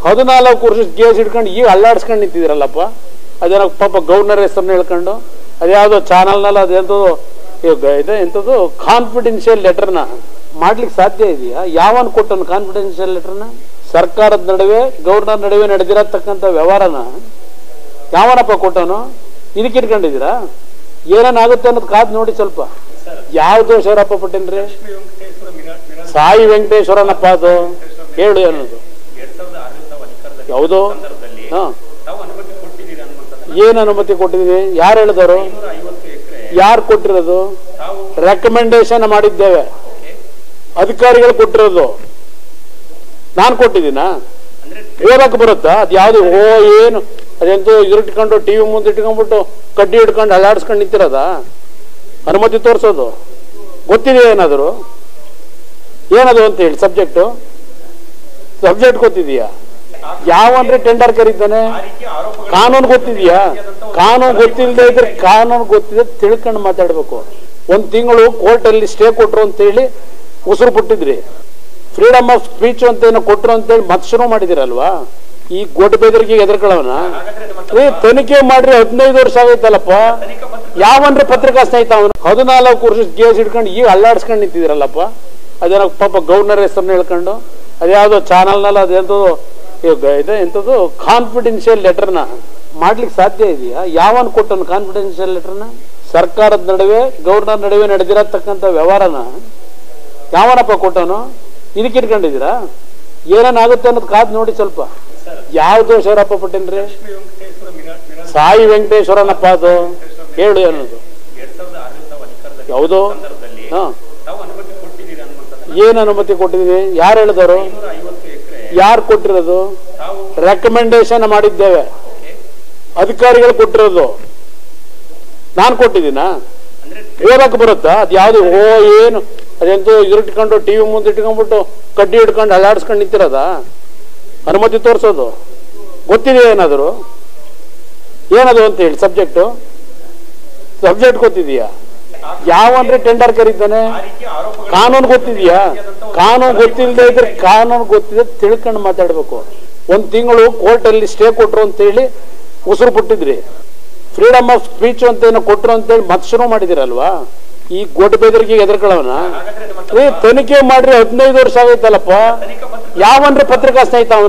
14 ವರ್ಷದ ಕೇಸ್ ಹಿಡ್ಕೊಂಡು ಈಗ ಅಲ್ಲಾಡ್ಸ್ಕೊಂಡು ನಿಂತಿದ್ದೀರಲ್ಲಪ್ಪ. ಅದೇನೋ ಪಾಪ ಗವರ್ನರ್ ಹೆಸರನ್ನ ಹೇಳ್ಕೊಂಡು ಅದ್ಯಾವುದೋ ಚಾನಲ್ನಲ್ಲಿ ಅದೆಂಥದ್ದು ಇದೆ ಎಂಥದ್ದು ಕಾನ್ಫಿಡೆನ್ಷಿಯಲ್ ಲೆಟರ್ನ ಮಾಡ್ಲಿಕ್ಕೆ ಸಾಧ್ಯ ಇದೆಯಾ? ಯಾವನ್ ಕೊಟ್ಟನು ಕಾನ್ಫಿಡೆನ್ಷಿಯಲ್ ಲೆಟರ್ನ? ಸರ್ಕಾರದ ನಡುವೆ ಗವರ್ನರ್ ನಡುವೆ ನಡೆದಿರತಕ್ಕಂಥ ವ್ಯವಹಾರನ ಯಾವನಪ್ಪ ಕೊಟ್ಟನು? ಇದಕ್ಕೆ ಇಟ್ಕೊಂಡಿದ್ದೀರಾ? ಏನೇನಾಗುತ್ತೆ ಅನ್ನೋದು ಕಾದ್ ನೋಡಿ ಸ್ವಲ್ಪ. ಯಾವ ದೋಷರಪ್ಪ ಪಟ್ಟೇನ್ರಿ? ಸಾಯಿ ವೆಂಕಟೇಶ್ವರನಪ್ಪ ಅದು ಹೇಳು ಅನ್ನೋದು ಯಾವುದು? ಹಾ, ಏನ್ ಅನುಮತಿ ಕೊಟ್ಟಿದ್ದೀನಿ? ಯಾರು ಹೇಳಿದವರು? ಯಾರು ಕೊಟ್ಟಿರೋದು? ರೆಕಮೆಂಡೇಶನ್ ಮಾಡಿದ್ದೇವೆ, ಅಧಿಕಾರಿಗಳು ಕೊಟ್ಟಿರೋದು. ನಾನು ಕೊಟ್ಟಿದ್ದೀನ? ಓದಕ್ ಬರುತ್ತಾ? ಅದ್ ಯಾವ್ದು ಏನು ಅದೆಂತೂ ಇದಿಟ್ಕೊಂಡು ಟಿವಿ ಮುಂದೆ ಇಟ್ಕೊಂಡ್ಬಿಟ್ಟು ಕಡ್ಡಿ ಹಿಡ್ಕೊಂಡು ಅಲ್ಲಾಡ್ಸ್ಕೊಂಡು ನಿಂತಿರೋದ? ಅನುಮತಿ ತೋರಿಸೋದು ಗೊತ್ತಿದೆಯಾ? ಏನಾದ್ರು ಏನದು ಅಂತ ಹೇಳಿ ಸಬ್ಜೆಕ್ಟ್ ಗೊತ್ತಿದೆಯಾ? ಯಾವನ್ರಿ ಟೆಂಡರ್ ಕರೀತಾನೆ? ಕಾನೂನು ಗೊತ್ತಿದೆಯಾ? ಕಾನೂನು ಗೊತ್ತಿಲ್ಲದೆ ಇದ್ರೆ ಕಾನೂನು ಗೊತ್ತಿದೆ ತಿಳ್ಕೊಂಡು ಮಾತಾಡ್ಬೇಕು. 1 ತಿಂಗಳು ಕೋರ್ಟಲ್ಲಿ ಸ್ಟೇ ಕೊಟ್ರು ಅಂತೇಳಿ ಉಸಿರು ಬಿಟ್ಟಿದ್ರಿ. ಫ್ರೀಡಮ್ ಆಫ್ ಸ್ಪೀಚ್ ಅಂತ ಏನೋ ಕೊಟ್ರು ಅಂತೇಳಿ ಮತ್ತೆ ಶುರು ಮಾಡಿದಿರಲ್ವಾ? ಈ ಗೊಡ್ಡ ಬೆದರಿಗೆ ಎದುರ್ಕೊಳ್ಳೋಣ. ತನಿಖೆ ಮಾಡ್ರಿ, 15 ವರ್ಷ ಆಗೈತಲ್ಲಪ್ಪ. ಯಾವನ್ರಿ ಪತ್ರಿಕಾ ಸ್ನೇಹಿತ ಅವನು? 14 ವರ್ಷದ ಕೇಸ್ ಹಿಡ್ಕೊಂಡು ಈಗ ಅಲ್ಲಾಡ್ಸ್ಕೊಂಡು ನಿಂತಿದ್ದೀರಲ್ಲಪ್ಪ. ಅದೇನೋ ಪಾಪ ಗವರ್ನರ್ ಹೆಸರನ್ನ ಹೇಳ್ಕೊಂಡು ಅದ್ಯಾವುದೋ ಚಾನಲ್ನಲ್ಲಿ ಅದೆಂಥದ್ದು ಇದೆ ಎಂಥದ್ದು ಕಾನ್ಫಿಡೆನ್ಷಿಯಲ್ ಲೆಟರ್ನ ಮಾಡ್ಲಿಕ್ಕೆ ಸಾಧ್ಯ ಇದೆಯಾ? ಯಾವನ್ ಕೊಟ್ಟನು ಕಾನ್ಫಿಡೆನ್ಷಿಯಲ್ ಲೆಟರ್ನ? ಸರ್ಕಾರದ ನಡುವೆ ಗವರ್ನರ್ ನಡುವೆ ನಡೆದಿರತಕ್ಕಂಥ ವ್ಯವಹಾರನ ಯಾವನಪ್ಪ ಕೊಟ್ಟನು? ಇದಕ್ಕೆ ಇಟ್ಕೊಂಡಿದ್ದೀರಾ? ಏನೇನಾಗುತ್ತೆ ಅನ್ನೋದು ಕಾದ್ ನೋಡಿ ಸ್ವಲ್ಪ. ಯಾವ ದೋಷರಪ್ಪ ಪಟ್ಟೇನ್ರಿ? ಸಾಯಿ ವೆಂಕಟೇಶ್ವರನಪ್ಪ ಅದು ಹೇಳು ಅನ್ನೋದು ಯಾವುದು? ಹಾ, ಏನ್ ಅನುಮತಿ ಕೊಟ್ಟಿದ್ದೀನಿ? ಯಾರು ಹೇಳಿದವರು? ಯಾರು ಕೊಟ್ಟಿರೋದು? ರೆಕಮೆಂಡೇಶನ್ ಮಾಡಿದ್ದೇವೆ, ಅಧಿಕಾರಿಗಳು ಕೊಟ್ಟಿರೋದು. ನಾನು ಕೊಟ್ಟಿದ್ದೀನ? ಓದಕ್ ಬರುತ್ತಾ? ಅದ್ ಯಾವ್ದು ಏನು ಅದೆಂತೂ ಇದಿಟ್ಕೊಂಡು ಟಿವಿ ಮುಂದೆ ಇಟ್ಕೊಂಡ್ಬಿಟ್ಟು ಕಡ್ಡಿ ಹಿಡ್ಕೊಂಡು ಅಲ್ಲಾಡ್ಸ್ಕೊಂಡು ನಿಂತಿರೋದ? ಅನುಮತಿ ತೋರಿಸೋದು ಗೊತ್ತಿದೆಯಾ? ಏನಾದ್ರು ಏನದು ಅಂತ ಹೇಳಿ ಸಬ್ಜೆಕ್ಟ್ ಗೊತ್ತಿದೆಯಾ? ಯಾವನ್ರಿ ಟೆಂಡರ್ ಕರೀತಾನೆ? ಕಾನೂನು ಗೊತ್ತಿದೆಯಾ? ಕಾನೂನು ಗೊತ್ತಿಲ್ಲದೆ ಇದ್ರೆ ಕಾನೂನು ಗೊತ್ತಿದೆ ತಿಳ್ಕೊಂಡು ಮಾತಾಡ್ಬೇಕು. 1 ತಿಂಗಳು ಕೋರ್ಟಲ್ಲಿ ಸ್ಟೇ ಕೊಟ್ರು ಅಂತೇಳಿ ಉಸಿರು ಬಿಟ್ಟಿದ್ರಿ. ಫ್ರೀಡಮ್ ಆಫ್ ಸ್ಪೀಚ್ ಅಂತ ಏನೋ ಕೊಟ್ರು ಅಂತೇಳಿ ಮತ್ತೆ ಶುರು ಮಾಡಿದಿರಲ್ವಾ? ಈ ಗೊಡ್ಡ ಬೆದರಿಗೆ ಎದುರ್ಕೊಳ್ಳೋಣ. ತನಿಖೆ ಮಾಡ್ರಿ, 15 ವರ್ಷ ಆಗೈತಲ್ಲಪ್ಪ. ಯಾವನ್ರಿ ಪತ್ರಿಕಾ ಸ್ನೇಹಿತ ಅವನು?